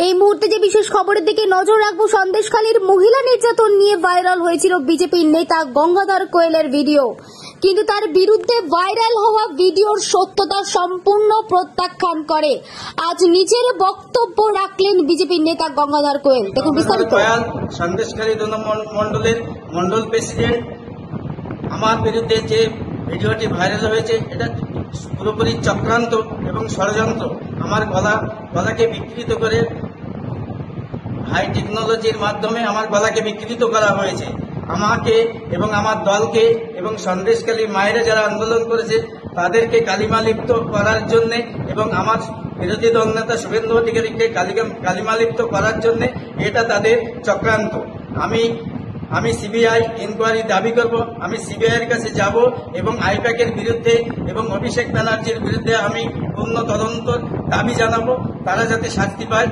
এই মুহূর্তে যে বিশেষ খবরের দিকে নজর রাখবো, সন্দেশখালীর মহিলা নির্যাতন নিয়ে ভাইরাল হয়েছিল বিজেপির নেতা গঙ্গাধর কোয়েলের ভিডিও, কিন্তু তার বিরুদ্ধে ভাইরাল হওয়া ভিডিওর সত্যতা সম্পূর্ণ প্রত্যাখ্যান করে আজ নিজের বক্তব্য রাখলেন বিজেপির নেতা গঙ্গাধর কোয়েল। দেখুন বিস্তারিত। সন্দেশখালী ২ নম্বর মন্ডলের মন্ডল প্রেসিডেন্ট, আমার বিরুদ্ধে যে ভিডিওটি ভাইরাল হয়েছে এটা পুরোপুরি চক্রান্ত এবং ষড়যন্ত্র। আমার গলাকে বিকৃত করে হাই টেকনোলজির মাধ্যমে আমার গলাকে বিকৃত করা হয়েছে। আমাকে এবং আমার দলকে এবং সন্দেশখালী মায়েরা যারা আন্দোলন করেছে তাদেরকে কালিমালিপ্ত করার জন্য এবং আমার বিরোধী দল নেতা শুভেন্দু অধিকারীকে কালিমালিপ্ত করার জন্য এটা তাদের চক্রান্ত। আমি সিবিআই ইনকোয়ারি দাবি করব। আমি সিবিআই এর কাছে যাব এবং আইপ্যাকের বিরুদ্ধে এবং অভিষেক ব্যানার্জির বিরুদ্ধে আমি পূর্ণ তদন্ত দাবি জানাবো, তারা যাতে শাস্তি পায়।